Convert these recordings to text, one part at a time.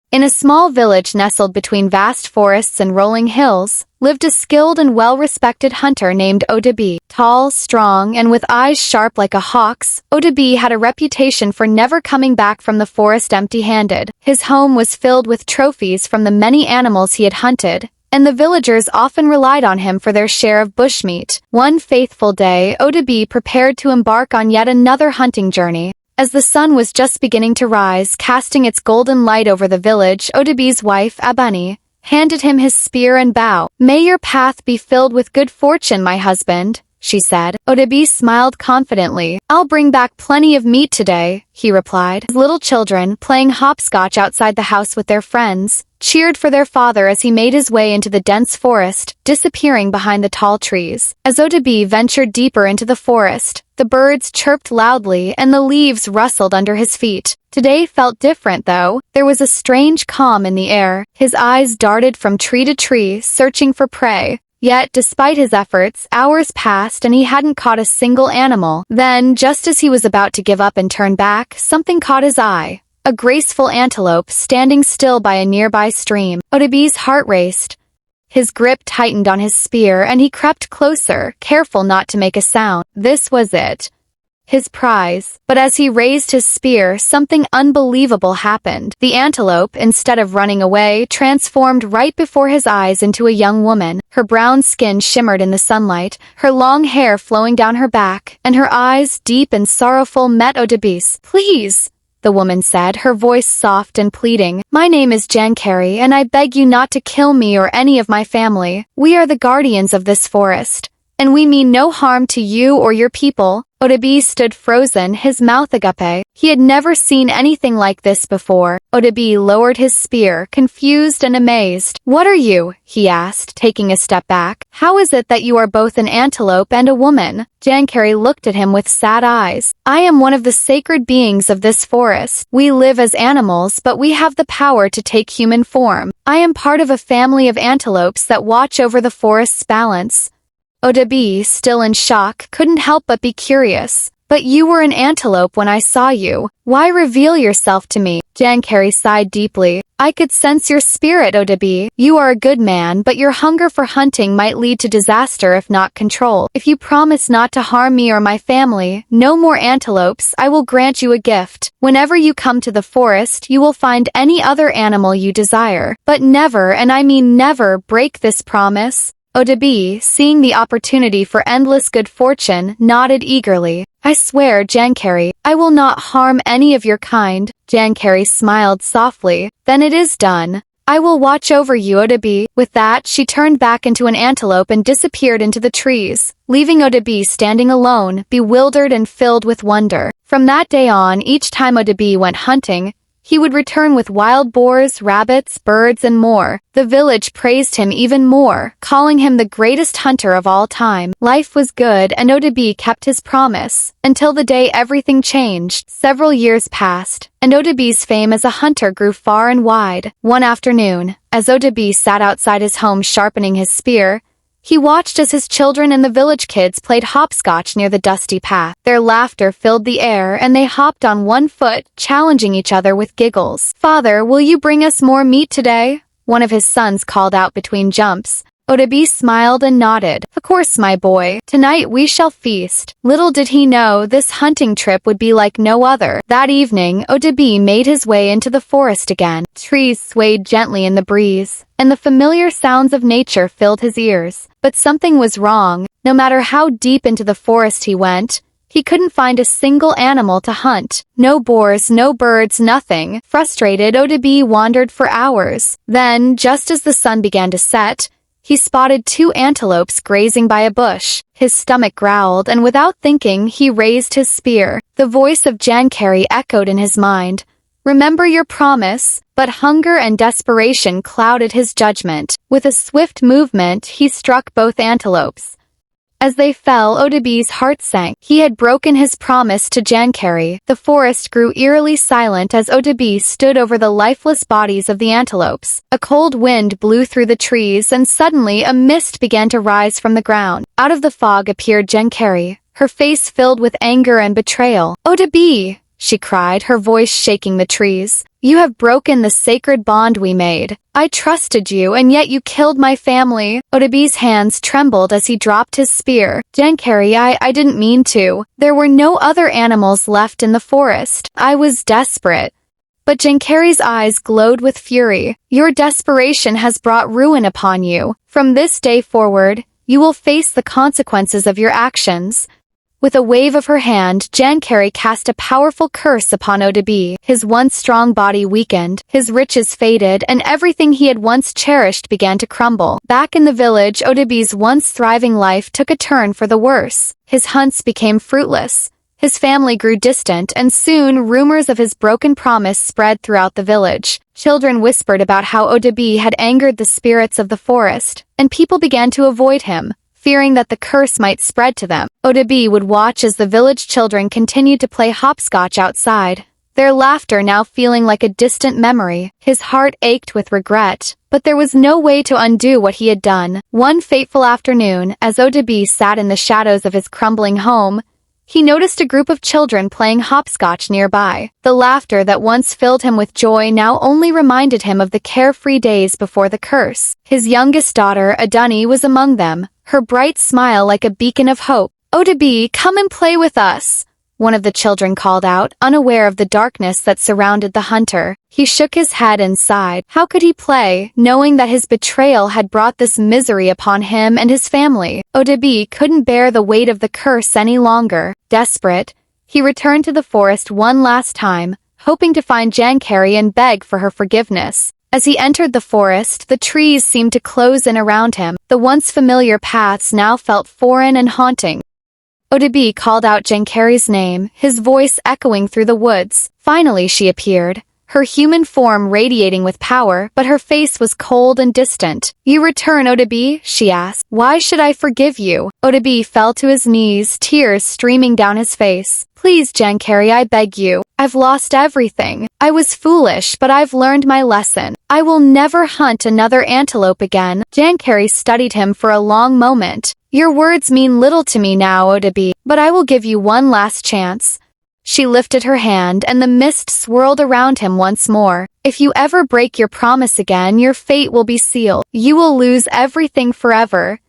In a small village nestled between vast forests and rolling hills, lived a skilled and well-respected hunter named Odebiyi. Tall, strong, and with eyes sharp like a hawk's, Odebiyi had a reputation for never coming back from the forest empty-handed. His home was filled with trophies from the many animals he had hunted, and the villagers often relied on him for their share of bushmeat. One faithful day, Odebiyi prepared to embark on yet another hunting journey. As the sun was just beginning to rise, casting its golden light over the village, Odebiyi's wife, Abani, handed him his spear and bow. "May your path be filled with good fortune, my husband," she said. Odebiyi smiled confidently. "I'll bring back plenty of meat today," he replied. His little children, playing hopscotch outside the house with their friends, cheered for their father as he made his way into the dense forest, disappearing behind the tall trees. As Odebiyi ventured deeper into the forest, the birds chirped loudly and the leaves rustled under his feet. Today felt different, though. There was a strange calm in the air. His eyes darted from tree to tree, searching for prey. Yet, despite his efforts, hours passed and he hadn't caught a single animal. Then, just as he was about to give up and turn back, something caught his eye. A graceful antelope standing still by a nearby stream. Odebiyi's heart raced. His grip tightened on his spear and he crept closer, careful not to make a sound. This was it. His prize. But as he raised his spear, something unbelievable happened. The antelope, instead of running away, transformed right before his eyes into a young woman. Her brown skin shimmered in the sunlight, her long hair flowing down her back, and her eyes, deep and sorrowful, met Odebiyi's. "Please," the woman said, her voice soft and pleading. "My name is Jankari, and I beg you not to kill me or any of my family. We are the guardians of this forest, and we mean no harm to you or your people." Odebiyi stood frozen, his mouth agape. He had never seen anything like this before. Odebiyi lowered his spear, confused and amazed. "What are you?" he asked, taking a step back. "How is it that you are both an antelope and a woman?" Jankari looked at him with sad eyes. "I am one of the sacred beings of this forest. We live as animals, but we have the power to take human form. I am part of a family of antelopes that watch over the forest's balance." Odebiyi, still in shock, couldn't help but be curious. "But you were an antelope when I saw you. Why reveal yourself to me?" Jankari sighed deeply. "I could sense your spirit, Odebiyi. You are a good man, but your hunger for hunting might lead to disaster if not controlled. If you promise not to harm me or my family, no more antelopes, I will grant you a gift. Whenever you come to the forest, you will find any other animal you desire. But never, and I mean never, break this promise." Odebiyi, seeing the opportunity for endless good fortune, nodded eagerly. "I swear, Jankari, I will not harm any of your kind." Jankari smiled softly. "Then it is done. I will watch over you, Odebiyi." With that, she turned back into an antelope and disappeared into the trees, leaving Odebiyi standing alone, bewildered and filled with wonder. From that day on, each time Odebiyi went hunting, he would return with wild boars, rabbits, birds, and more. The village praised him even more, calling him the greatest hunter of all time. Life was good, and Odebiyi kept his promise, until the day everything changed. Several years passed, and Odebiyi's fame as a hunter grew far and wide. One afternoon, as Odebiyi sat outside his home sharpening his spear, he watched as his children and the village kids played hopscotch near the dusty path. Their laughter filled the air, and they hopped on one foot, challenging each other with giggles. "Father, will you bring us more meat today?" one of his sons called out between jumps. Odebiyi smiled and nodded. "Of course, my boy. Tonight we shall feast." Little did he know this hunting trip would be like no other. That evening, Odebiyi made his way into the forest again. Trees swayed gently in the breeze, and the familiar sounds of nature filled his ears. But something was wrong. No matter how deep into the forest he went, he couldn't find a single animal to hunt. No boars, no birds, nothing. Frustrated, Odebiyi wandered for hours. Then, just as the sun began to set, he spotted two antelopes grazing by a bush. His stomach growled, and without thinking, he raised his spear. The voice of Jankari echoed in his mind. "Remember your promise." But hunger and desperation clouded his judgment. With a swift movement, he struck both antelopes. As they fell, Odebiyi's heart sank. He had broken his promise to Jankari. The forest grew eerily silent as Odebiyi stood over the lifeless bodies of the antelopes. A cold wind blew through the trees, and suddenly a mist began to rise from the ground. Out of the fog appeared Jankari, her face filled with anger and betrayal. "Odebiyi!" she cried, her voice shaking the trees. You have broken the sacred bond we made. I trusted you, and yet you killed my family. Odebiyi's hands trembled as he dropped his spear. Jankari, I didn't mean to. There were no other animals left in the forest. I was desperate. But Jankari's eyes glowed with fury. Your desperation has brought ruin upon you. From this day forward, you will face the consequences of your actions. With a wave of her hand, Jankari cast a powerful curse upon Odebiyi. His once strong body weakened, his riches faded, and everything he had once cherished began to crumble. Back in the village, Odebiyi's once thriving life took a turn for the worse. His hunts became fruitless. His family grew distant, and soon rumors of his broken promise spread throughout the village. Children whispered about how Odebiyi had angered the spirits of the forest, and people began to avoid him, fearing that the curse might spread to them. Odebiyi would watch as the village children continued to play hopscotch outside, their laughter now feeling like a distant memory. His heart ached with regret, but there was no way to undo what he had done. One fateful afternoon, as Odebiyi sat in the shadows of his crumbling home, he noticed a group of children playing hopscotch nearby. The laughter that once filled him with joy now only reminded him of the carefree days before the curse. His youngest daughter, Adunni, was among them, her bright smile like a beacon of hope. Odebiyi, come and play with us, one of the children called out, unaware of the darkness that surrounded the hunter. He shook his head and sighed. How could he play, knowing that his betrayal had brought this misery upon him and his family? Odebiyi couldn't bear the weight of the curse any longer. Desperate, he returned to the forest one last time, hoping to find Jankari and beg for her forgiveness. As he entered the forest, the trees seemed to close in around him. The once familiar paths now felt foreign and haunting. Odebiyi called out Jankari's name, his voice echoing through the woods. Finally she appeared, her human form radiating with power, but her face was cold and distant. You return, Odebiyi? She asked. Why should I forgive you? Odebiyi fell to his knees, tears streaming down his face. Please, Jankari, I beg you. I've lost everything. I was foolish, but I've learned my lesson. I will never hunt another antelope again. Jankari studied him for a long moment. Your words mean little to me now, Odebiyi, but I will give you one last chance. She lifted her hand, and the mist swirled around him once more. If you ever break your promise again, your fate will be sealed. You will lose everything forever.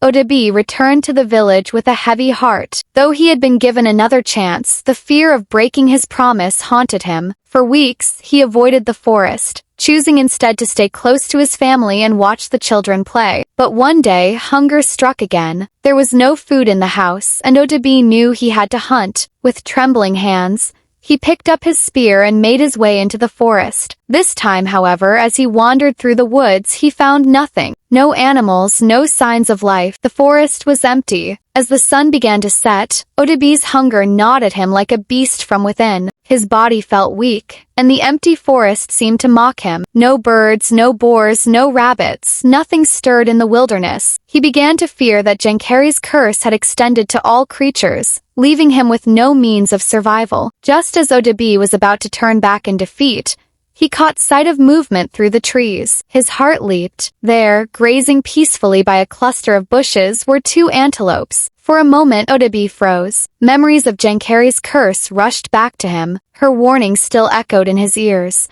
Odebiyi returned to the village with a heavy heart. Though he had been given another chance, the fear of breaking his promise haunted him. For weeks, he avoided the forest, choosing instead to stay close to his family and watch the children play. But one day, hunger struck again. There was no food in the house, and Odebiyi knew he had to hunt. With trembling hands, he picked up his spear and made his way into the forest. This time, however, as he wandered through the woods, he found nothing. No animals, no signs of life. The forest was empty. As the sun began to set, Odebiyi's hunger gnawed at him like a beast from within. His body felt weak, and the empty forest seemed to mock him. No birds, no boars, no rabbits, nothing stirred in the wilderness. He began to fear that Jankari's curse had extended to all creatures, leaving him with no means of survival. Just as Odebiyi was about to turn back in defeat, he caught sight of movement through the trees. His heart leaped. There, grazing peacefully by a cluster of bushes, were two antelopes. For a moment, Odebiyi froze. Memories of Jankari's curse rushed back to him. Her warning still echoed in his ears.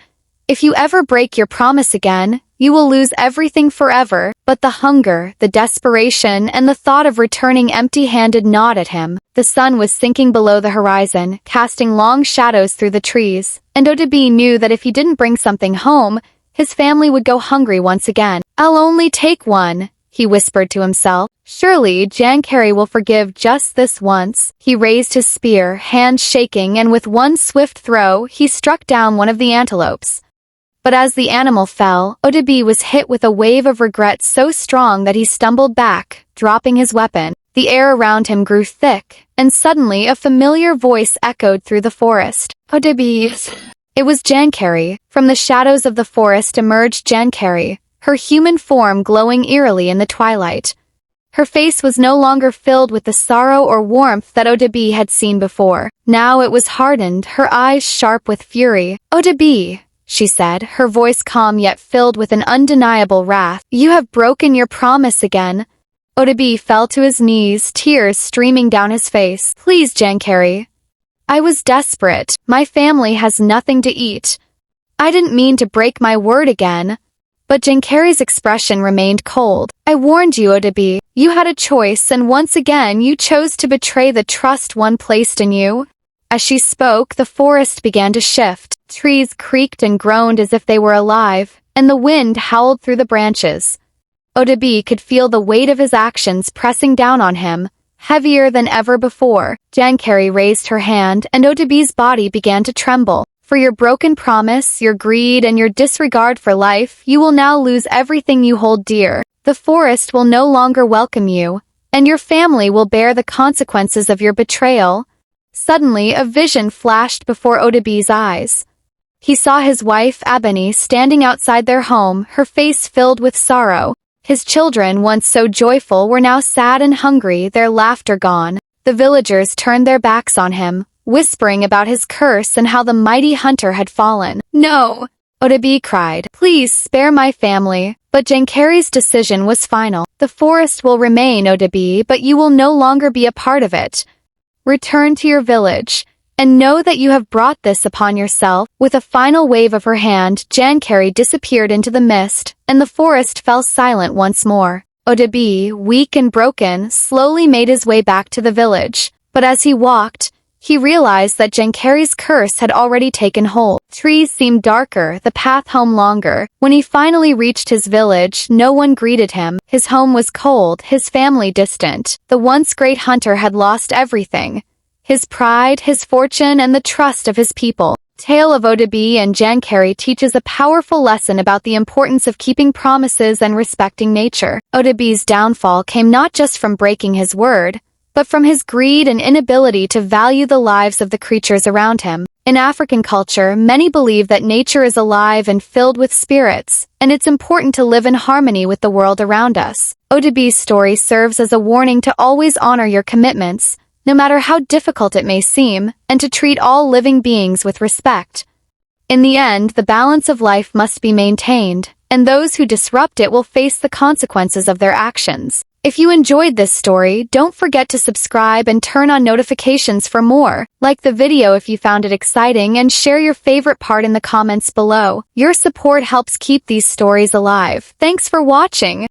If you ever break your promise again, you will lose everything forever. But the hunger, the desperation, and the thought of returning empty-handed gnawed at him. The sun was sinking below the horizon, casting long shadows through the trees, and Odebiyi knew that if he didn't bring something home, his family would go hungry once again. I'll only take one, he whispered to himself. Surely, Jankari will forgive just this once. He raised his spear, hands shaking, and with one swift throw, he struck down one of the antelopes. But as the animal fell, Odebiyi was hit with a wave of regret so strong that he stumbled back, dropping his weapon. The air around him grew thick, and suddenly a familiar voice echoed through the forest. Odebiyi. It was Jankari. From the shadows of the forest emerged Jankari, her human form glowing eerily in the twilight. Her face was no longer filled with the sorrow or warmth that Odebiyi had seen before. Now it was hardened, her eyes sharp with fury. Odebiyi, she said, her voice calm yet filled with an undeniable wrath. You have broken your promise again. Odebiyi fell to his knees, tears streaming down his face. Please, Jankari. I was desperate. My family has nothing to eat. I didn't mean to break my word again. But Jankari's expression remained cold. I warned you, Odebiyi. You had a choice, and once again you chose to betray the trust one placed in you. As she spoke, the forest began to shift. Trees creaked and groaned as if they were alive, and the wind howled through the branches. Odebiyi could feel the weight of his actions pressing down on him, heavier than ever before. Jankari raised her hand, and Odebiyi's body began to tremble. For your broken promise, your greed, and your disregard for life, you will now lose everything you hold dear. The forest will no longer welcome you, and your family will bear the consequences of your betrayal. Suddenly, a vision flashed before Odebiyi's eyes. He saw his wife, Ebony, standing outside their home, her face filled with sorrow. His children, once so joyful, were now sad and hungry, their laughter gone. The villagers turned their backs on him, whispering about his curse and how the mighty hunter had fallen. No! Odebiyi cried. Please spare my family. But Jankari's decision was final. The forest will remain, Odebiyi, but you will no longer be a part of it. Return to your village, and know that you have brought this upon yourself. With a final wave of her hand, Jankari disappeared into the mist, and the forest fell silent once more. Odebiyi, weak and broken, slowly made his way back to the village. But as he walked, he realized that Jankari's curse had already taken hold. Trees seemed darker, the path home longer. When he finally reached his village, no one greeted him. His home was cold, his family distant. The once great hunter had lost everything. His pride, his fortune, and the trust of his people. Tale of Odebiyi and Jankari teaches a powerful lesson about the importance of keeping promises and respecting nature. Odebiyi's downfall came not just from breaking his word, but from his greed and inability to value the lives of the creatures around him. In African culture, many believe that nature is alive and filled with spirits, and it's important to live in harmony with the world around us. Odebiyi's story serves as a warning to always honor your commitments, no matter how difficult it may seem, and to treat all living beings with respect. In the end, the balance of life must be maintained, and those who disrupt it will face the consequences of their actions. If you enjoyed this story, don't forget to subscribe and turn on notifications for more. Like the video if you found it exciting, and share your favorite part in the comments below. Your support helps keep these stories alive. Thanks for watching.